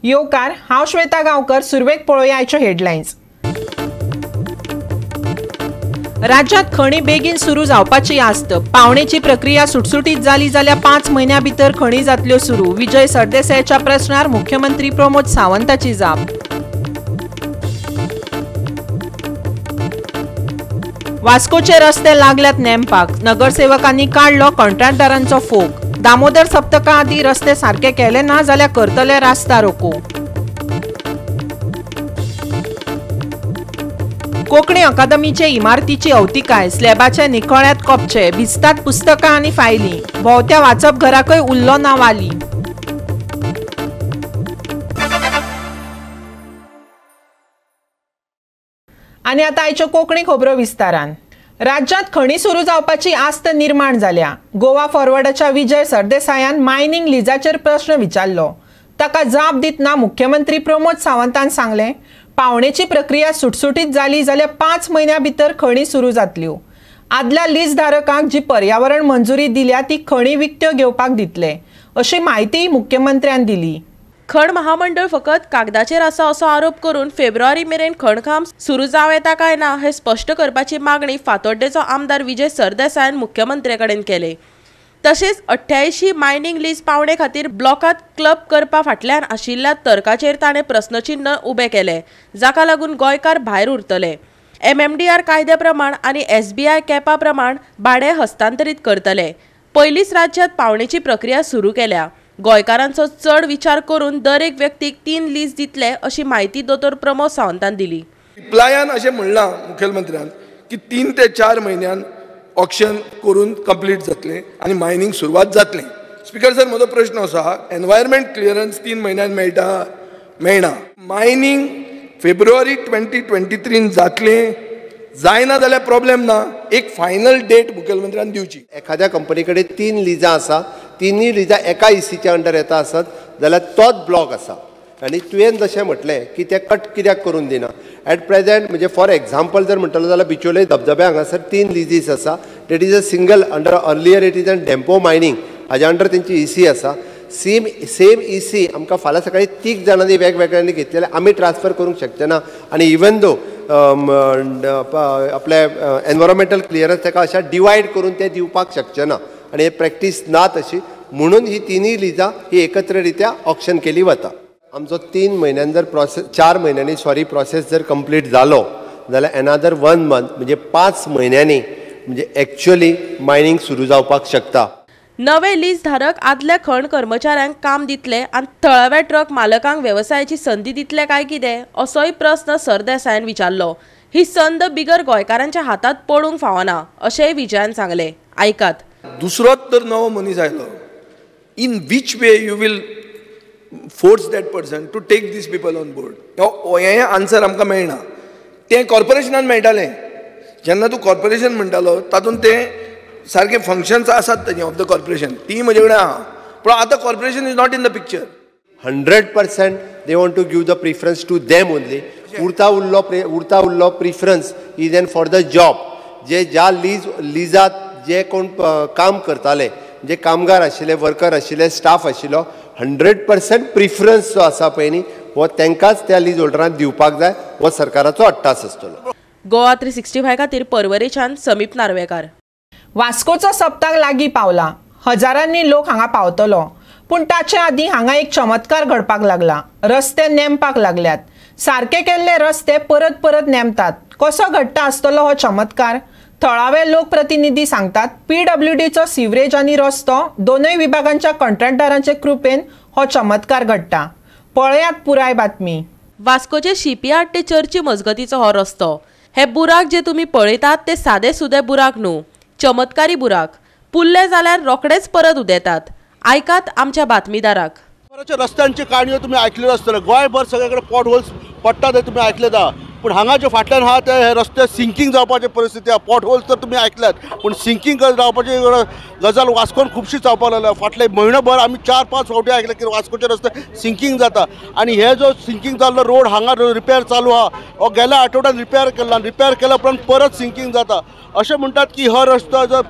येवकार हांव श्वेता गांवकर. सुरवेक पळोवया आयच्यो हेडलायन्स. राज्यात खणी बेगीन सुरू जावपाची आस्त. पावणेची प्रक्रिया सुटसुटीत जाली जाल्यार 5 म्हयन्यां भितर खणी जातल्यो सुरू. विजय सरदेसायाच्या प्रस्नार मुख्यमंत्री प्रमोद सावंताची जाप. वास्कोचे रस्ते लागल्यात नेमपाक. नगरसेवकांनी काढलो कंत्राटदारांचो फोग. दामोदर सप्तका आदी रस्ते सारखे केले ना जाल्यार करतले रास्ता रोको. कोंकणी अकादमीचे इमारतीची अवतिकाय. स्लॅबाचे निखळ्यात कपचे. भिजतात पुस्तकां आनी फायली. भोंवत्या वाचप घराकय उरलो ना वाली. आनी आतां आयच्यो कोंकणी खबरो विस्तारान. राज्यात खणी सुरू जावपाची आस्त निर्माण जाल्या. गोवा फॉरवर्डाच्या विजय सरदेसायान मायनिंग लिजाचेर प्रश्न विचारलो. ताका जाप दितना मुख्यमंत्री प्रमोद सावंतान सांगले, पावणेची प्रक्रिया सुटसुटीत जाली जाल्यार 5 म्हयन्यां भितर खणी सुरू जातल्यो. आदल्या लीज धारकांक जी पर्यावरण मंजुरी दिल्या ती खणी विकत्यो घेवपाक दितले, अशी माहिती मुख्यमंत्र्यान दिली. खण महामंडळ फकत कागदाचेर आसा असो आरोप करून फेब्रुवारी मेरेन खणकाम सुरू जावं येता काय ना हे स्पष्ट करपाची मागणी फातोड्डेचो आमदार विजय सरदेसायान मुख्यमंत्र्या कडेन केले. तशेंच 88 मायनिंग लीज पावणे खातीर ब्लॉकात क्लब करपा फाटल्यान आशिल्ल्या तर्काचेर ताणें प्रस्नचिन्ह उबें केलें, जाका लागून गोंयकार भायर उरतले. MMDR कायद्या प्रमाण आनी SBI कॅपा प्रमाण भाडें हस्तांतरीत करतले. पयलींच राज्यांत पावणेची प्रक्रिया सुरू केल्या. गोंयकारांचो चड विचार करून दर एक व्यक्तीक 3 लीज दितले अशी माहिती दोतोर प्रमोद सावंतान दिली. रिप्लायान अशें म्हणलां मुखेलमंत्र्यान की 3 ते 4 म्हयन्यान ऑक्शन करून कंप्लीट जातलें आनी मायनिंग सुरवात जातलें. स्पीकर सर, म्हजो प्रश्न आसा, एनवायरमेंट क्लियरन्स 3 म्हयन्यान मेळना. मायनिंग फेब्रुवारी 2023 जातलें जायना जाल्यार प्रॉब्लेम ना. एक फायनल डेट मुखेलमंत्र्यान दिवची. एखाद्या कंपनी कडेन 3 लिजां आसा, 3 लिजां एका ECच्या अंडर येता आसत जाल्यार तोच ब्लॉक आसा. आनी तुवें जशें म्हटलें की ते कट कित्याक करून दिना. एट प्रेजेंट म्हणजे फॉर एग्जाम्पल जर म्हणटलो जाल्यार बिचोले धबधब्या हांगासर 3 लिजीस आसा. That is a single under earlier it is a Dempo mining, हाज्या अंडर तेंची EC आसा. सेम EC आमकां फाल्यां सकाळी 3 जाणांनी वेगवेगळ्यांनी घेतलेले आमी ट्रान्सफर करूंक शकचे ना. आनी इवन दो आपले एनवायरमेंटल क्लियरन्स ताका अशा डिवायड करून ते दिवपाक शकचे ना. आनी हे प्रॅक्टीस ना तशी, म्हणून ही 3 लिजां ही एकत्र रित्या ऑक्शन केली वता. आमचो 3 म्हयन्यान जर 4 म्हयन्यांनी प्रोसेस जर कंप्लीट जालो जाल्यार एनादर 1 मंथ म्हणजे 5 म्हयन्यांनी म्हणजे एक्च्युअली मायनिंग सुरू जावपाक शकता. नवे लीज धारक आदल्या खण कर्मचाऱ्यांक काम दितले आनी थळाव्या ट्रक मालकांक व्यवसायाची संधी दितले काय कितें असोय प्रस्न सरदेसायान विचारलो. ही संद बिगर गोंयकारांच्या हातात पडूंक फावना अशेंय विजयान सांगले. आयकात. दुसरोच तर नवो मनीस आयलो, in which way you will force that person to take these people on board. हें आन्सर आमकां मेळना. तें कॉर्पोरेशनान मेळटालें. जेन्ना तूं कॉर्पोरेशन म्हणटालो तातूंत तें सारखे फंक्शन्स आसात तेजे ऑफ द कॉर्पोरेशन, ती म्हजे कडेन आहा. पूण आतां corporation is not in the picture. 100% they want to give the preference to them only. उरता उरलो preference is an for the job. जे ज्या लिजात जे कोण काम करताले, जे कामगार आशिल्ले, वर्कर आशिल्ले, स्टाफ आशिल्लो, 100% प्रिफरन्स जो आसा पळय न्ही हो तांकांच त्या लीज होल्डरांक दिवपाक जाय. हो सरकाराचो अट्टास आसतलो. गोवा 365 खातीर पर्वरीच्यान समीप नार्वेकार. वास्कोचो सप्ताक लागीं पावला. हजारांनी लोक हांगा पावतलो. पूण ताचे आदीं हांगा एक चमत्कार घडपाक लागला. रस्ते नेमपाक लागल्यात. सारके केल्ले रस्ते परत परत नेमतात. कसो घडटा आसतलो हो चमत्कार? थळावे लोकप्रतिनिधी सांगतात, PWDचो सिवरेज आनी रस्तो दोनूय विभागांच्या कंत्राटदारांचे कृपेन हो चमत्कार घडटा. पळयात पुराय बातमी. वास्कोचे शिपयार्ड ते चर्ची मजगतीचो हो रस्तो. हे बुराक जे तुम्ही पळयतात ते सादे सुदे बुराक न्हू, चमत्कारी बुराक. पुल्ले जाल्यार रोखडेच परत उदेतात. आयकात आमच्या बातमीदाराक. रस्त्यांची काणयो तुम्ही ऐकल्यो आसतल्यो. गोंयभर सगळीकडे पॉट होल्स पडटा ते तुम्ही ऐकले. पूण हांगा जे फाटल्यान आहा ते हे रस्ते सिंकींग जावपाची परिस्थिती आहा. पॉट होल्स तर तुमी आयकल्यात, पूण सिंकींग जावपाची गजाल वास्कोन खुबशी जावपाक लागल्या. फाटले म्हयनोभर आमी 4-5 फावटी आयकले की वास्कोचे रस्ते सिंकींग जाता. आनी हे जो सिंकींग जाल्लो रोड हांगा रिपेर चालू आहा, हो गेल्या आठवड्यान रिपेर केल्या उपरांत परत सिंकींग जाता. अशें म्हणटात की हो रस्तो जो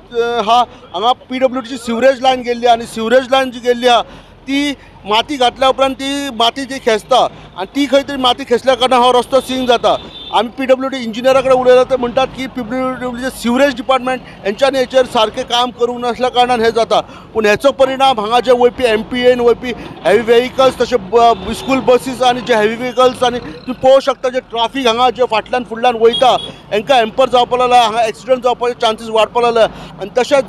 हा हांगा PWDची सिवरेज लायन गेल्ली, आनी सिवरेज लायन जी गेल्ली आहा ती माती घातल्या उपरांत ती माती जी खेचता, आनी ती खंय तरी माती खेचल्या कारणान हो रस्तो सिंक जाता. आमी PWD इंजिनियरा कडेन उलयला ते म्हणटात की PWDचे सिवरेज डिपार्टमेंट हेंच्यांनी हेचेर सारकें काम करूंक नासल्या कारणान हें जाता. पूण हेचो परिणाम हांगा जे वयपी MPAन वयपी हेवी व्हेहिकल्स तशे स्कूल बसीस आनी जे हेवी व्हेहिकल्स आनी तुमी पळोवंक शकता जे ट्राफीक हांगा जे फाटल्यान फुडल्यान वयता हांकां हॅम्पर जावपाक लागला, हांगा एक्सिडंट जावपाचे चान्सीस वाडपाक लागले. आनी तशेंच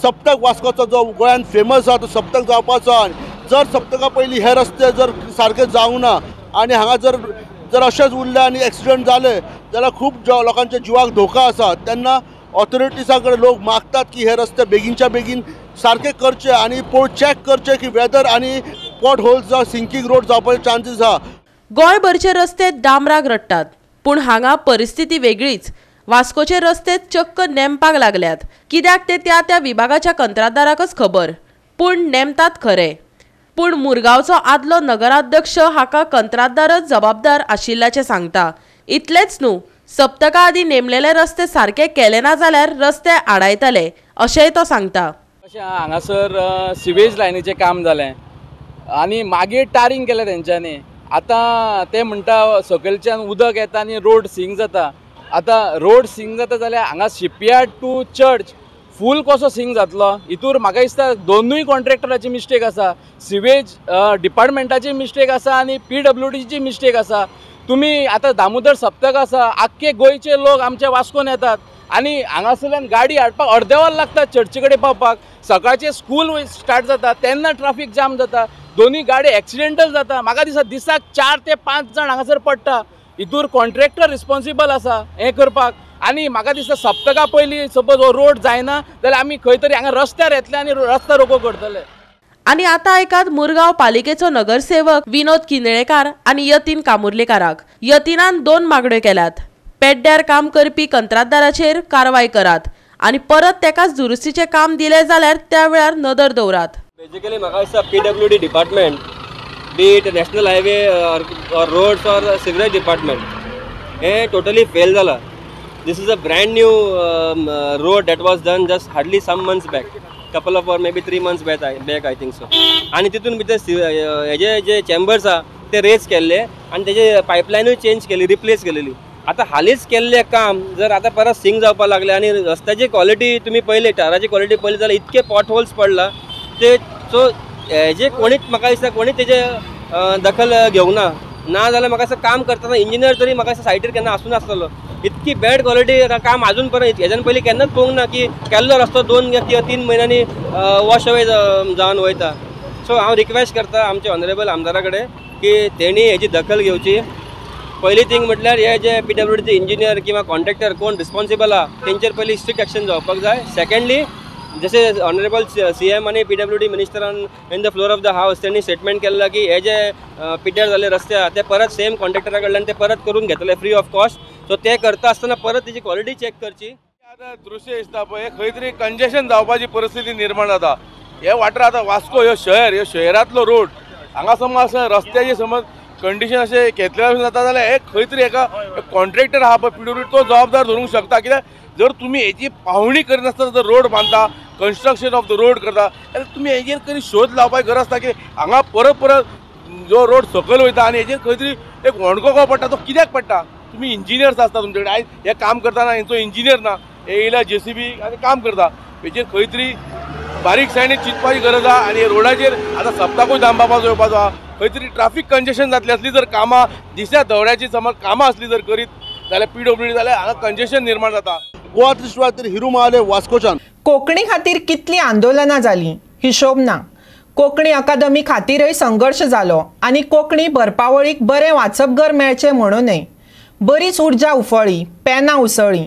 सप्तक वास्कोचो जो गोंयांत फेमस आहा तो सप्तक जावपाचो. जर सप्तका पयलीं हे रस्ते जर सारके जावंक ना आनी हांगा जर अशेंच उरले आनी एक्सिडंट जाले जाल्यार खूब लोकांच्या जिवाक धोका आसा. तेन्ना ऑथॉरिटीसा कडेन लोक मागतात की हे रस्ते बेगीनच्या बेगीन सारके करचे आनी चॅक करचे की वेदर आनी पॉट होल्स जावं सिंकींग रोड जावपाचे चान्सीस आहा. गोंयभरचे रस्ते डांबराक रडटात, पूण हांगा परिस्थिती वेगळीच. वास्कोचे रस्ते चक्क नेमपाक लागल्यात, कित्याक ते त्या विभागाच्या कंत्राटदाराकच खबर. पूण नेमतात खरे, पूण मुरगांवचो आदलो नगराध्यक्ष हाका कंत्राटदारच जबाबदार आशिल्ल्याचें सांगता. इतलेंच न्हू, सप्तका आदी नेमलेले रस्ते सारके केले ना जाल्यार रस्ते आडायतले अशेंय तो सांगता. अशें हांगासर सिवेज लायनीचें काम जालें आनी मागीर टारींग केलें तेंच्यांनी. आतां ते म्हणटा सकयलच्यान उदक येता आनी रोड सिंक जाता. आतां रोड सिंक जाता जाल्यार हांगा शिपयार्ड टू चर्च फूल कसो सिंक जातलो? हितूर म्हाका दिसता दोनूय कॉन्ट्रॅक्टराची मिस्टेक आसा, सिवेज डिपार्टमेंटाची मिस्टेक आसा आनी PWDची मिस्टेक आसा. तुमी आतां दामोदर सप्तक आसा, आख्खे गोंयचे लोक आमच्या वास्कोन येतात आनी हांगासरल्यान गाडी हाडपाक अर्दे वर लागता चर्ची कडेन पावपाक. सकाळचे स्कूल स्टार्ट जाता तेन्ना ट्राफीक जाम जाता, दोनूय गाडी एक्सिडेंटल जाता. म्हाका दिसता दिसाक 4 ते 5 जाण हांगासर पडटा. हितूर कॉन्ट्रॅक्टर रिस्पॉन्सिबल आसा हें करपाक. आनी म्हाका दिसता सप्तका पयलीं सपोज हो रोड जायना जाल्यार आमी खंय तरी हांगा रस्त्यार येतले आनी रस्ता रोको करतले. आनी आतां आयकात मुरगांव पालिकेचो नगरसेवक विनोद किनळेकार आनी यतीन कामुर्लेकाराक. यतीनान 2 मागण्यो केल्यात. पेड्ड्यार काम करपी कंत्राटदाराचेर कारवाय करात आनी परत तेकाच दुरुस्तीचें काम दिलें जाल्यार त्या वेळार नदर दवरात. बेसिकली म्हाका दिसता PWD department, be it national highway or roads or sewerage department, हें टोटली फेल जाला. This is a brand new road that was done just hardly some months back, couple of or maybe 3 months back I think so. आणि तितून भितर हेजे जे chambers आहा ते raise केल्ले आनी तेजे पायपलायनूय चेंज केली, रिप्लेस केलेली. आतां हालींच केल्लें काम जर आतां परत सिंक जावपाक लागलें आनी रस्त्याची क्वॉलिटी तुमी पयली, टाराची क्वॉलिटी पयली जाल्यार इतके पॉट होल्स पडला ते. सो हेजे कोणीच म्हाका दिसता कोणीच तेजे दखल घेवंक ना जाल्यार म्हाका दिसता काम करतना इंजिनियर तरी म्हाका दिसता सायटीर केन्ना आसूं नासतलो. इतकी बॅड क्वॉलिटी काम अजून पर्यंत हेज्यान पयलीं केन्नाच पळोवंक ना की केल्लो रस्तो 2 किंवा 3 म्हयन्यांनी वॉश अवे जावन वयता. सो हांव रिक्वेस्ट करता आमच्या ऑनरेबल आमदारा कडेन की तेणी हेची दखल घेवची. पयली थिंग म्हटल्यार हे जे PWDचे इंजिनियर किंवा कॉन्ट्रॅक्टर कोण रिस्पॉन्सिबल आहा तेंचेर पयली स्ट्रिक्ट एक्शन जावपाक जाय. सेकंडली जसे ऑनरेबल CM आणि PWD मिनिस्टरान in the floor of the house त्यांनी स्टेटमेंट केला की हे जे पिड्ड्यार झाले रस्ते ते परत सेम कॉन्ट्रॅक्टरा कडल्यान ते परत करून घेतले फ्री ऑफ कॉस्ट. सो ते करता आसतना परत त्याची क्वालिटी चेक करची. आतां दृश्य दिसता पळय खंय तरी कंजेशन जावपाची परिस्थिती निर्माण जाता. हे वाठार आतां वास्को ह्यो शहरांतलो रोड हांगा समज रस्त्याची समज कंडिशन अशें घेतल्या जाता जाल्यार हे खंय तरी एका कॉन्ट्रॅक्टर आहा पळय PWD तो जबाबदार धरूंक शकता. कित्याक जर तुमी हेची पावणी करिनासतना जर रोड बांदता, कन्स्ट्रक्शन ऑफ द रोड करता जाल्यार तुमी हेजेर खंय शोध लावपाची गरज आसता की हांगा परत जो रोड सकयल वयता आनी हेजेर खंय तरी एक वणको पडटा तो कित्याक पडटा. तुम्ही इंजिनियर्स आसता तुमचे कडेन. आयज हे काम करतना हेंचो इंजिनियर ना, हे येयला JCB आनी काम करता. हेचेर खंय तरी बारीकसाणेन चिंतपाची गरज आहा. आनी रोडाचेर आतां सप्ताकूय दामबाबाचो येवपाचो आहा. खंय तरी ट्राफीक कंजेशन जातली असली जर कामां दिसा दवड्याची समज कामां असली जर करीत जाल्यार PWD जाल्यार हांगा कंजेशन निर्माण जाता. गोवा दृश्टीवार हिरू महाले वास्कोच्यान कोंकणी खातीर कितली आंदोलनां जालीं हिशोब ना. कोंकणी अकादमी खातीरय संघर्श जालो आनी कोंकणी बरपावळीक बरें वाचपघर मेळचें म्हणूनय बरीच उर्जा उफळ्ळी, पेनां उसळ्ळीं.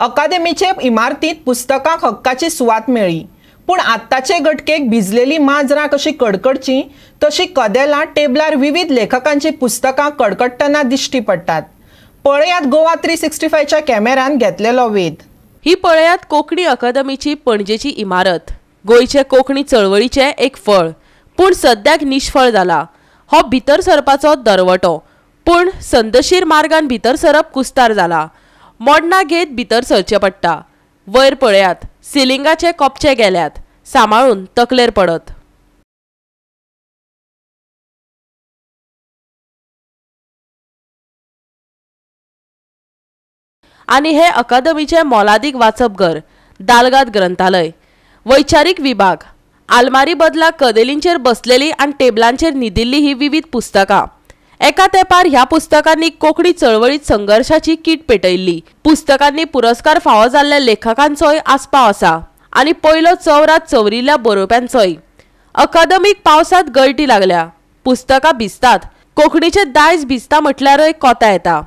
अकादेमीचे इमारतींत पुस्तकांक हक्काची सुवात मेळ्ळी. पूण आत्ताचे घटकेक भिजलेली माजरां कशी कडकडची तशी कदेलां टेबलार विविध लेखकांची पुस्तकां कडकडटना दिश्टी पडटात. पळयात गोवा 365च्या कॅमेरान घेतलेलो वेध. ही पळयात कोंकणी अकादमीची पणजेची इमारत, गोयचे कोंकणी चळवळीचे एक फळ, पूण सद्याक निष्फळ जाला. हो भितर सरपाचो दरवटो, पूण संदशीर मार्गान भितर सरप कुस्तार जाला. मोडना घेत भितर सरचें पडटा. वयर पळयात, सिलिंगाचे कोपचे गेल्यात, सांबाळून तकलेर पडत. आनी हे अकादमीचे मोलादीक वाचप घर, दालगाद ग्रंथालय, वैचारीक विभाग, आलमारी बदला कदेलींचेर बसलेली आनी टेबलांचेर न्हिदिल्ली ही विविध पुस्तकां. एका तेंपार ह्या पुस्तकांनी कोंकणी चळवळीत संघर्षाची कीट पेटयल्ली. पुस्तकांनी पुरस्कार फावो जाल्ल्या लेखकांचोय आस्पाव आसा आनी पयलो चौरात चवरिल्ल्या बरोवप्यांचोय. अकादमीक पावसांत गळटी लागल्या, पुस्तकां भिजतात, कोंकणीचे दायज भिजता म्हटल्यारय कोता येता.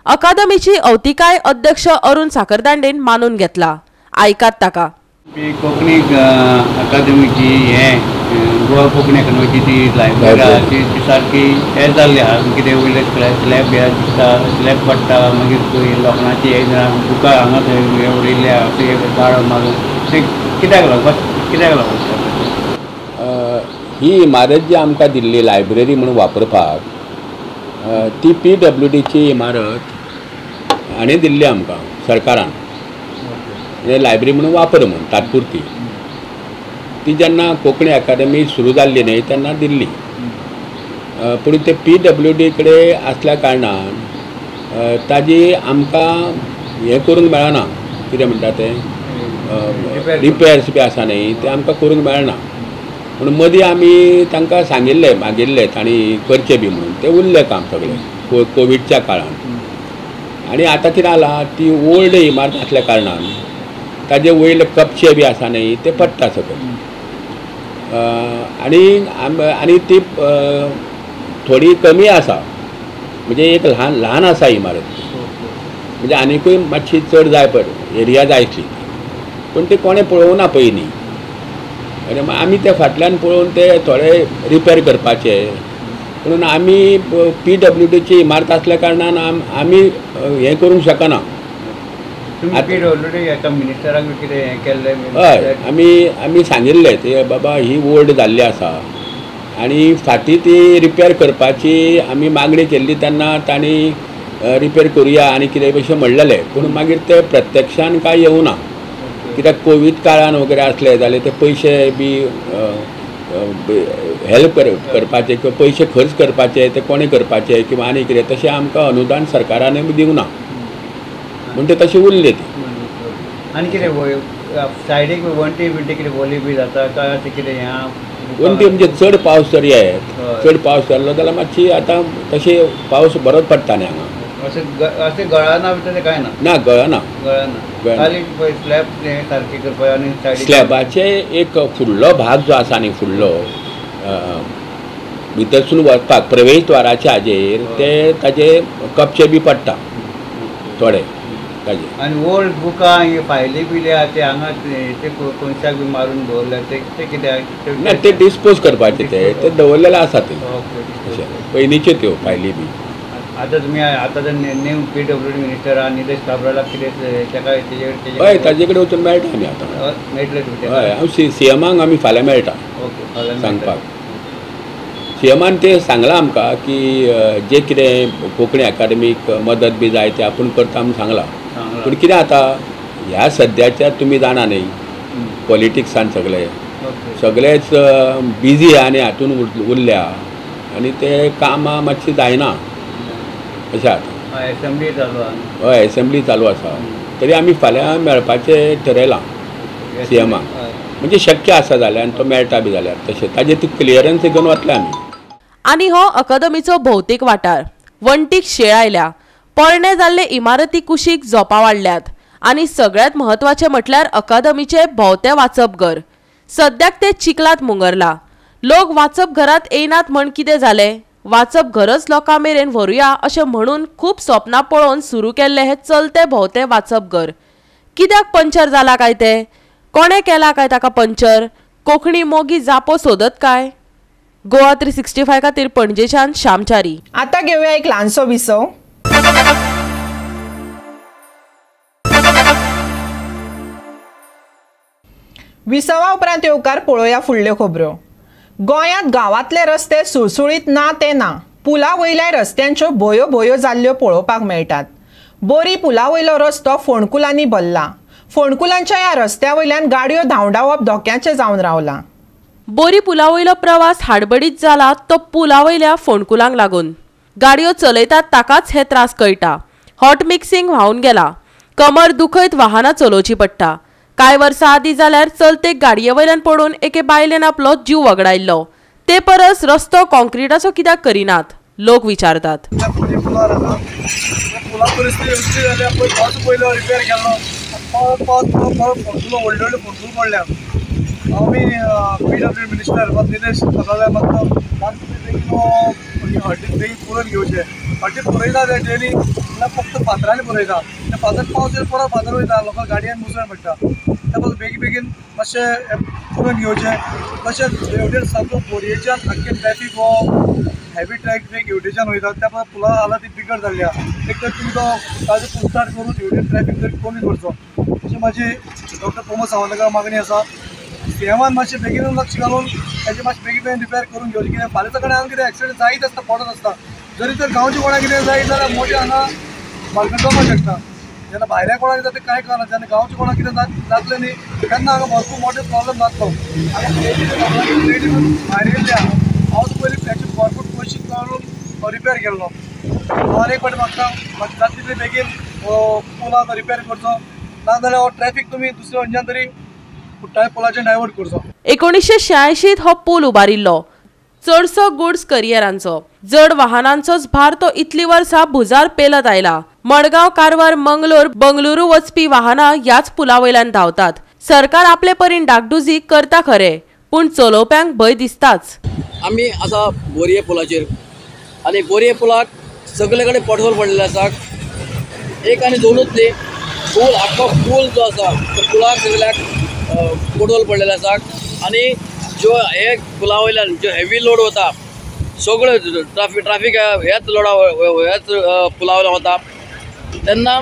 अकादमीची अवतिकाय अध्यक्ष अरुण साखरदांडेन मानून घेतला. आयकात ताका. कोंकणी अकादमीची हे गोवा कोंकणी अकादमीची ती लायब्ररी ती सारकी हे जाल्ली आहा. कितें वयले स्लॅब दिसता, स्लॅब पडटा, मागीर लोकांची बुकां हांगा थंय उडयल्ले अशें गाळो मारून ते कित्याक लागून ही इमारत जी आमकां दिल्ली लायब्ररी म्हणून वापरपाक, ती PWDची इमारत हाणें दिल्ली आमकां सरकारान. लायब्ररी म्हणून वापर म्हणून तात्पुरती. ती जेन्ना कोंकणी अकादमी सुरू जाल्ली न्ही तेन्ना दिल्ली. पूण ते PWD कडेन आसल्या कारणान ताजी आमकां हें करूंक मेळना. कितें म्हणटा तें रिपेर्स बी आसा न्ही ते आमकां करूंक मेळना. पूण मदीं आमी तांकां सांगिल्लें मागिल्लें तांणी करचें बी म्हणून. तें उरलें काम सगळें कोविडच्या काळान. आनी आतां कितें जालां, ती ओल्ड इमारत आसल्या कारणान ताजे वयले कपचे बी आसा न्ही ते पडटा सकयल. आनी ती थोडी कमी आसा, म्हणजे एक ल्हान आसा इमारत. म्हणजे आनिकूय मातशी चड जाय पड एरिया जाय आसली, पूण ती कोणें पळोवना पयलीं. आनी आमी ते फाटल्यान पळोवन ते थोडे रिपेर करपाचे. म्हणून आमी PWDची इमारत आसल्या कारणान आमी हें करूंक शकना. मिनिस्टराक कितें हें केल्लें? हय, आमी सांगिल्लें ते बाबा ही ओल्ड जाल्ली आसा आनी फाटीं ती रिपेर करपाची आमी मागणी केल्ली तेन्ना तांणी रिपेर करुया आनी कितें अशें म्हणलेलें. पूण मागीर ते प्रत्यक्षान कांय येवना. कित्याक कोवीड काळान वगैरे आसले जाल्यार ते पयशे बी हेल्प करपाचे किंवा पयशे खर्च करपाचे ते कोणें करपाचे किंवा आनी कितें तशें आमकां अनुदान सरकारान दिवंक ना. म्हण ते तशें उरले ती. आनी कितें सायडीक वणटी बिणटी कितें वोली बी जाता काय अशें कितें ह्या वणटी म्हणजे चड पावस जर येत, चड पावस जाल्लो जाल्यार मातशी आतां तशें पावस बरोच पडटा न्ही हांगा. अशें गळना बी तशें कांय ना? ना, गळना. खाली स्लॅब सारकी करपाक आनी स्लॅबाचे एक फुडलो भाग जो आसा न्ही फुडलो भितरसून वचपाक प्रवेशद्वाराच्या हाजेर ते ताजे कपचे बी पडटा थोडे ताजे. आनी ओल्ड बुकां फायली बिली आहा ते हांगा ते कोणशाक बी मारून दवरल्या ते कित्याक? ना, ते डिस्पोज करपाचे ते दवरलेले आसा ते पयलींच्यो त्यो फायली बी. आतां तुमी आतां जर न्यू PWD मिनिस्टर आहा निलेश काब्रालाक कितें तेका हय ताजे कडेन वचून मेळटा आमी आतां. मेळटले तुमचे? हय, हांव CMाक आमी फाल्यां मेळटा सांगपाक. CMान ते सांगलां आमकां की जे कितें कोंकणी अकादमीक मदत बी जाय ते आपूण करता म्हणून सांगलां. पूण कितें जाता ह्या सद्याच्या तुमी जाणा न्ही पॉलिटिक्सान सगळेच बिजी आनी हातून उरल्या आनी ते कामां मातशी जायना अशें जाता. एसेंब्ली चालू आहा? हय, एसेंब्ली चालू आसा. तरी आमी फाल्यां मेळपाचें थरयलां CMाक. म्हणजे शक्य आसा जाल्यार आनी तो मेळटा बी जाल्यार तशें ताजेर ती क्लियरन्स घेवन वतले आमी. आनी हो अकादमीचो भौतीक वाठार. वणटीक शेळ आयल्या, पोरणे जाल्ले इमारती कुशीक झोपां वाडल्यात आनी सगळ्यांत म्हत्वाचें म्हटल्यार अकादमीचे भोंवतें वाचप घर. सद्याक ते चिखलात मुंगरला. लोक वाचप घरांत येयनात म्हण कितें जालें? वाचप घरच लोकां मेरेन व्हरुया अशें म्हणून खूब स्वप्नां पळोवन सुरू केल्लें हें चलतें भोंवतें वाचप घर. कित्याक पंचर जाला काय तें? कोणें केला काय ताका पंचर? कोंकणी मोगी जापो सोदत काय? गोवा 365 खातीर पणजेच्यान श्यामचारी. आता घेऊया एक ल्हानसो विसव. विसवा उपरांत येवकार पळोवया फुडल्यो खबरो. गोंयांत गांवांतले रस्ते सुळसुळीत ना ते ना. पुला वयल्या रस्त्यांच्यो भोयो भोयो जाल्ल्यो पळोवपाक मेळटात. बोरी पुला वयलो रस्तो फोंडकुलांनी भरला. फोंडकुलांच्या ह्या रस्त्या वयल्यान गाडयो धांवडावप धोक्याचें जावन रावला. बोरी पुला वयलो प्रवास हाडबडीत जाला तो पुला वयल्या फोंडकुलांक लागून. गाडयो चलयतात ताकाच हे त्रास कळटा. हॉट मिक्सिंग व्हांवन गेला. कमर दुखयत वाहनां चलोवची पडटा. कांय वर्सां आदीं जाल्यार चलतेक गाडये वयल्यान पडून एके बायलेन आपलो जीव वगडायल्लो. ते परस रस्तो कॉन्क्रिटाचो कित्याक करिनात लोक विचारतात. पुला परिस्थिती अशी जाली पावस पयलो रिपेर केल्लो पावस फोंडकुलो व्हडले व्हडले फोंडकुलो पडल्या. आमी PWD मिनिस्टर दिनेश सगळ्या हड्डीत बेगीन पुरून घेवचे. हड्डीत पुरयता ते डेली फक्त फातरांनी पुरयता. ते फातर पावस येयलो परत फातर वयता लोकांक गाडयांक मुसळ पडटा. त्या बेगीन बेगीन मातशें पुरून घेवचें. तशेंच हेवटेन सामको बोरयेच्यान आख्खें ट्रॅफीक हो हेवी ट्रॅफीक हेवटेच्यान वयता. त्या पुला हालत बिगड जाल्ल्या. एक तर तुमी तो ताजो पूल स्टार्ट करून हेवटेन ट्रॅफीक तरी कमी करचो अशी म्हाजी डॉक्टर प्रमोद सावंतकार मागणी आसा. सीएमान मातशें बेगीन लक्ष घालून ताजें मातशें बेगीन बेगीन रिपेर करून घेवचें. कित्याक फाल्यां सकाळीं हांगा कितें एक्सिडेंट जायत आसता पडत आसता. जरी तर गांवच्या कोणाक कितें जायत जाल्यार मोठे हांगा भानगड जावपाक शकता. जेन्ना भायल्या कोणाक कितें तें कांय कळना. जेन्ना गांवच्या कोणाक कितें जातलें न्ही तेन्ना हांगा भरपूर मोठे प्रॉब्लेम जातलो. भायर येयल्या हांव पयलीं ताचे भरपूर पयशे करून रिपेर केल्लो. हांव एक फावटी म्हाका जाता तितले बेगीन पूल आहा तो रिपेर करचो. नाजाल्यार हो ट्रॅफीक तुमी दुसऱ्या खंयच्यान तरी पुलाचेर डायवर्ट करचो. 1986 हो पूल उबारिल्लो. चडसो गुड्स करियरांचो. जड वाहनांचोच भार तो इतली वर्सां भुजार पेलत आयला. मडगांव कारवार मंगलोर बंगळुरू वचपी वाहनां ह्याच पुला वयल्यान धांवतात. सरकार आपले परीन डागडुजी करता खरे पूण चलोवप्यांक भंय दिसताच. आमी आसा बोरये पुलाचेर आनी बोरये पुलाक सगळे कडेन पॉटहोल पडलेले आसा. एक आनी दोनूच न्ही पूल आख्खो पूल जो आसा तो पुलाक सगळ्याक पॉटहोल पडलेले आसा. आनी ज्यो हे पुला वयल्यान जो हेवी लोड वता सगळ्यो ट्राफीक ह्याच पुला वयल्यान वता तेन्ना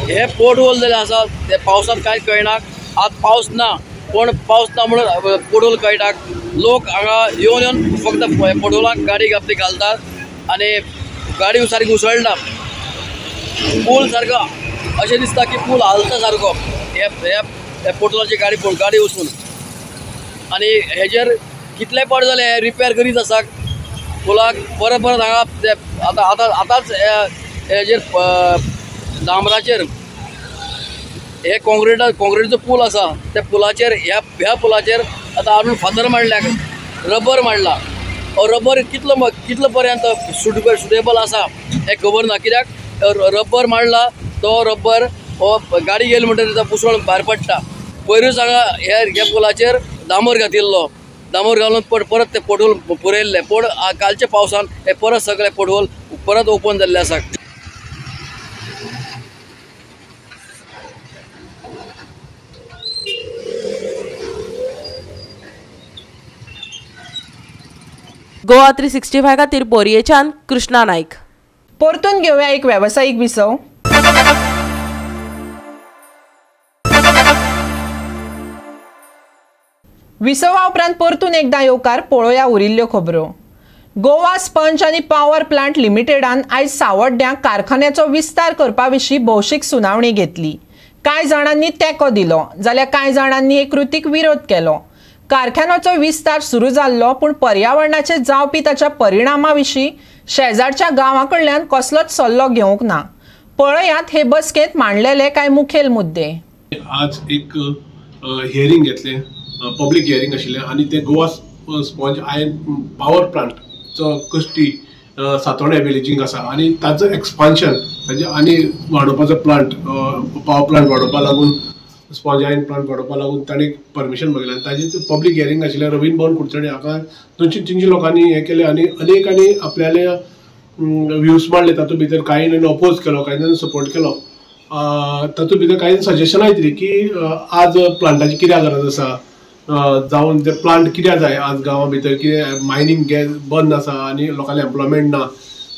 हे पोर्ट होल जाले आसा ते पावसांत कांयच कळना. आज पावस ना पण पावस ना म्हणून पोर्ट होल कळटा. लोक हांगा येवन येवन फक्त पोर्ट होलाक गाडी आपली घालतात आनी गाडी सारकी उसळटा. पूल सारको अशें दिसता की पूल हालता सारको हे पोर्ट होलाची गाडी वचून. आनी हेजेर कितले पावट जाले हे रिपेर करीत आसा पुलाक परत परत हांगा आतांच हेजेर डांबराचेर हे कॉन्क्रिटाचो पूल आसा त्या पुलाचेर ह्या पुलाचेर आतां हाडून फातर मांडल्याक रबर मांडला. रबर कितलो पर्यंत सुटेबल आसा हें खबर ना. कित्याक रबर मांडला तो रबर हो गाडी गेली म्हणटकीर तो पुसळून भायर पडटा. पयरूच हांगा ह्या पुलाचेर दामोर घातिल्लो. दामोर घालून परत ते पोटहोल पुरयल्ले. पूण कालच्या पावसान हे परत सगळे पोटहोल परत ओपन जाल्ले आसा. गोवा 365 खातीर बोरयेच्यान कृष्णा नायक. परतून घेवया एक वेवसायीक विसव. विसवा उपरांत परतून एकदां येवकार पळोवया उरिल्ल्यो खबरो. गोवा स्पंज आनी पावर प्लांट लिमिटेडान आयज सावड्ड्यां कारखान्याचो विस्तार करपा विशीं भौशीक सुनावणी घेतली. कांय जाणांनी तेंको दिलो जाल्यार कांय जाणांनी हे कृतीक विरोध केलो. कारखान्याचो विस्तार सुरू जाल्लो पूण पर्यावरणाचेर जावपी ताच्या परिणामा विशीं शेजारच्या गांवां कडल्यान कसलोच सल्लो घेवंक ना. पळयात हे बसकेंत मांडलेले कांय मुखेल मुद्दे. आज एक हियरिंग घेतलें पब्लीक हियरिंग आशिल्लें आनी ते गोवा स्पॉन्ज आयर्न पावर प्लांटचो कश्टी सातोड्या विलेजींक आसा आनी ताचो एक्सपान्शन ताजे आनी वाडोवपाचो प्लांट पावर प्लांट वाडोवपा लागून स्पॉन्ज आयर्न प्लांट वाडोवपा लागून ताणें परमिशन मागलें आनी ताजें पब्लीक हियरिंग आशिल्लें. रवींद्र भवन कुडचडे हाका 200-300 लोकांनी हें केलें आनी अनेकांनी आपल्याले व्ह्यूज मांडले. तातूंत भितर कांय अपोज केलो कांय सपोर्ट केलो. तातूंत भितर कांय सजेशनां दिलीं की आज प्लांटाची कित्याक गरज आसा जावन ते प्लांट कित्याक जाय आज गांवां भितर कितें मायनींग गॅस बंद आसा आनी लोकांले एम्प्लॉयमेंट ना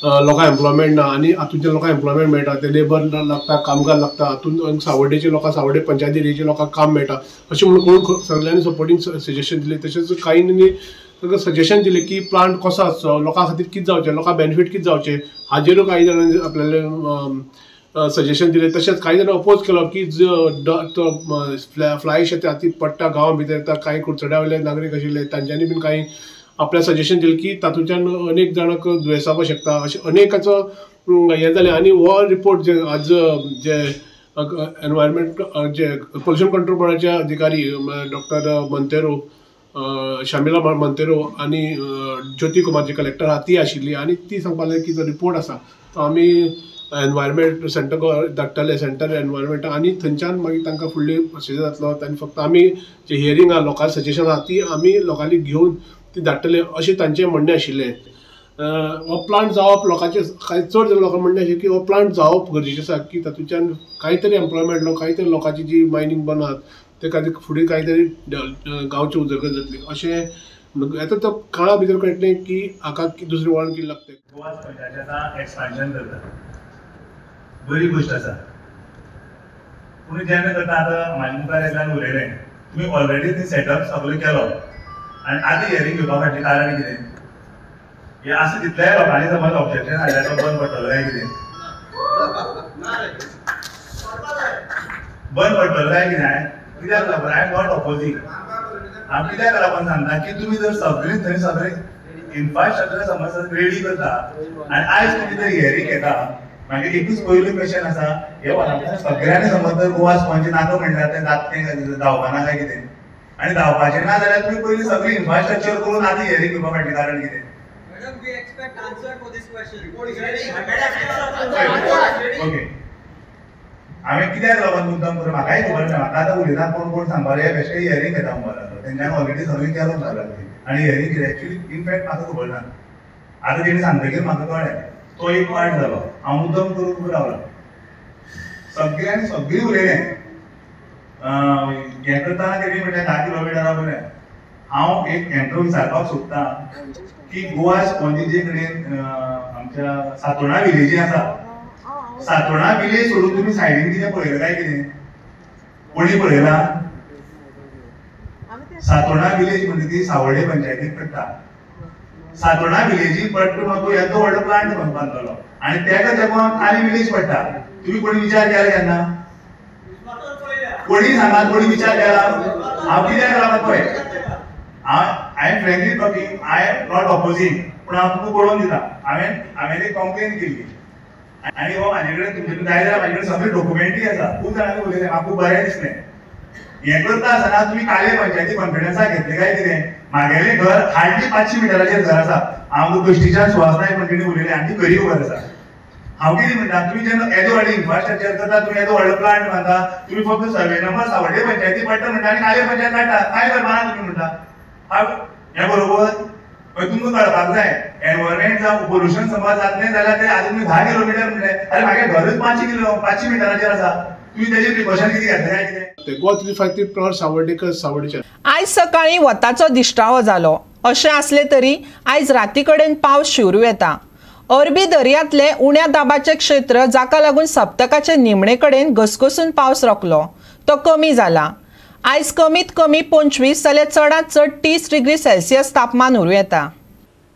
लोकांक एम्प्लॉयमेंट ना आनी हातूंतल्या लोकांक एम्प्लॉयमेंट मेळटा, ते लेबर लागता, कामगार लागता, हातूंत सावड्डेचे लोकांक सावड्डे पंचायती एरियेचे लोकांक काम मेळटा अशें म्हणून कोण सगळ्यांनी सपोर्टींग सजेशन दिलें. तशेंच कांयनी सजेशन दिलें की प्लांट कसो आसचो, लोकां खातीर कितें जावचें, लोकांक बेनिफीट कितें जावचें हाजेरूय कांय जाणांनी आपल्यालें सजेशन दिलें. तशेंच कांय जाणां अपोज केलो की फ्लाय शेती पडटा गांवां भितर येता, कांय कुडचड्या वयले नागरीक आशिल्ले तांच्यांनी बीन कांय आपल्या सजेशन दिलें की तातूंतल्यान अनेक जाणांक दुयेंस जावपाक शकता अशें अनेकाचो हें जालें. आनी हो रिपोर्ट जे एनवायरमेंट जे पोल्युशन कंट्रोल बोर्डाचे अधिकारी डॉक्टर मंतेरो, शामिला मंतेरो आनी ज्योती कुमार जी कलेक्टर आहा ती आशिल्ली आनी ती सांगपाक लागली की जो रिपोर्ट आसा तो आमी एनवायरमेंट सेंटर धाडटले, सेंटर एनवायरमेंट आनी थंयच्यान मागीर तांकां फुडली प्रोसिजर जातलो. आनी फक्त आमी जे हियरींग आहा लोकां सजेशन आहा ती आमी लोकांनी घेवन ती धाडटले अशें तांचें म्हणणें आशिल्लें. हो प्लांट जावप लोकांचे कांय चड जर लोकांक म्हणणें अशें की हो प्लांट जावप गरजेचें आसा की तातूंतल्यान कांय तरी एम्प्लॉयमेंट कांय तरी लोकांची जी मायनींग बंद आहात ते खातीर फुडें कांय तरी गांवची उदरगत जातली अशें येता तो काळा भितर कळटलें की हाका दुसरें वळण कितें लागतलें. गोवा पंचायतीचा एक्सपान्शन करता बरी गोष्ट आसा, पूण जेन्ना करता आतां म्हाजे मुखार एकल्यान उलयलें तुमी ऑलरेडी ती सेटअप सगळें केलो आनी आतां हियरींग घेवपा फाटलें कारण कितें? हे असं तितल्याय लोकांनी समज ऑब्जेक्शन हाडल्यार तो बंद पडटलो काय कितें? बंद पडटलो काय कितें? कित्याक लागून आय एम नॉट ऑपोजींग. हांव कित्याक लागून सांगता की तुमी जर सगळीं थंय सगळें इन्फ्रास्ट्रक्चर समज रेडी करता आनी आयज तुमी जर हियरींग घेता मागीर एकूच पयलो क्वेश्चन आसा हे वरांतल्यान सगळ्यांनी समज जर गोवा स्पॉन्ज नाका म्हणल्यार तें जातलें धांवपाना काय कितें? आनी धांवपाचें ना जाल्यार तुमी पयलीं सगळीं इन्फ्रास्ट्रक्चर करून आतां हियरींग घेवपा फाटलें कारण कितें? We expect answer for this question. Report is ready. Okay. हांवें कित्याक लागून मुद्दाम करून म्हाकाय खबर ना, म्हाका आतां उलयता कोण सांगपाक हे बेश्टे हियरींग घेता म्हणून तेंच्यांनी ऑलरेडी सगळें केलो म्हणून आनी हियरींग कितें एक्चुअली इनफॅक्ट म्हाका खबर ना. आतां तेणी सांगतकीर म्हाका कळ्ळें तो एक पार्ट जालो. हांव मुद्दाम करून उबो रावलो, सगळ्यांनी सगळीं उलयलें हें करतना तेणी म्हणलें 10 किलोमिटरा वयलें. हांव एक हेंचो विचारपाक सोदतां की गोवा स्पॉन्जीचे कडेन आमच्या सातोर्डा विलेजी आसा, सातोर्डा विलेज सोडून तुमी सायडीन कितें पळयलें काय कितें? कोणी पळयलां? सातोर्डा विलेज म्हणजे ती सावड्डे पंचायतीक पडटा. सातोर्डा विलेजी पडटा तो येदो व्हडलो प्लांट बांदलेलो आनी तेका तेकोन आनी विलेज पडटा. तुमी कोणी विचार केला केन्ना? कोणी सांगात कोणी विचार केला? हांव कित्याक लागून पळय I am frankly talking, I am not opposing, पण हांव तुमकां कळोवन दिता हांवें एक कंप्लेन केल्ली आनी हो म्हाजे कडेन तुमचे कडेन जाय जाल्यार म्हाजे कडेन सगळे डॉक्युमेंटूय आसा. खूब जाणांनी उलयलें म्हाका खूब बरें दिसलें. हें करता आसतना तुमी काले पंचायती कॉन्फिडन्साक घेतले काय कितें? म्हागेलें घर हार्डली 500 मिटराचेर घर आसा. हांव गोश्टीच्यान सुवास नायक कंटिन्यू उलयलें आनी ती खरी खबर आसा. हांव कितें म्हणटा तुमी जेन्ना येदो व्हडलो इन्फ्रास्ट्रक्चर करता, तुमी येदो व्हडलो प्लांट बांदता, तुमी फक्त सर्वे नंबर सावड्डे पंचायती पडटा म्हणटा आनी काले पंचायत काडटा. काय करपाना तुमी म्हणटा हे बरोबर? तुमकां कळपाक जाय एनवायरमेंट जावं पोल्युशन समज जातलें जाल्यार ते आतां तुमी 10 किलोमिटर म्हणलें अरे म्हागे घरच 500 मिटराचेर आसा. तुमी तेजेर प्रिकॉशन कितें घेतलें काय कितें? गोवा 353 प्रॉर सावड्डेकर सावड्डेच्या आयज सकाळीं वताचो दिश्टावो जालो. अशें आसलें तरी आयज राती कडेन पावस शिवरू येता. अरबी दर्यांतले उण्या दाबाचें क्षेत्र जाका लागून सप्तकाचे निमणे कडेन घसघसून पावस रोखलो तो कमी जाला. आयज कमीत कमी 25 जाल्यार चडांत चड 30 डिग्री सेल्सियस तापमान उरूं येता.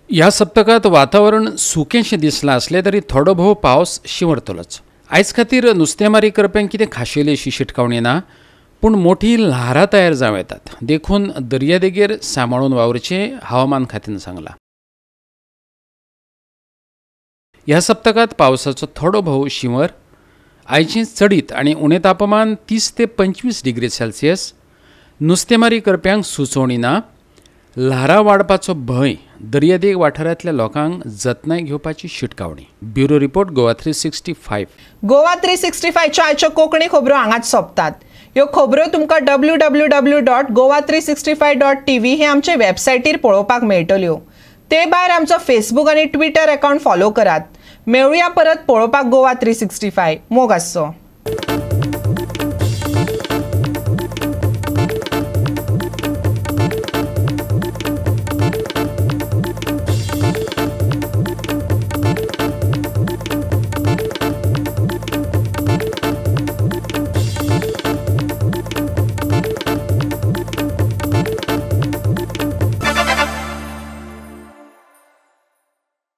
ह्या सप्तकात वातावरण सुकेंशें दिसलां असलें तरी थोडो भोव पावस शिंवरतलोच. आयज खातीर नुस्तेमारी करप्यांक कितें खाशेली अशी शिटकावणी ना, पूण मोठी ल्हारां तयार जावं येतात. देखून दर्यादेगेर सांबाळून वावरचें हवामान खात्यान सांगलां. ह्या सप्तकात पावसाचो थोडो भोव शिंवर. आयचें चडीत आनी उणें तापमान 30 ते 25 डिग्री सेल्सियस. नुस्तेमारी करप्यांक सुचोवणी ना. ल्हारां वाडपाचो भंय. दर्यादेग वाठारांतल्या लोकांक जतनाय घेवपाची शिटकावणी. Bureau report Goa 365. गोवा 365च्यो आयच्यो कोंकणी खबरो हांगाच सोंपतात. ह्यो खबरो तुमकां www.gowa365.tv हे आमचे वेबसायटीर पळोवपाक मेळटल्यो. ते भायर आमचो फेसबूक आनी ट्विटर अकावंट फॉलो करात. मेळुया परत पळोवपाक गोवा 365. मोग आसचो.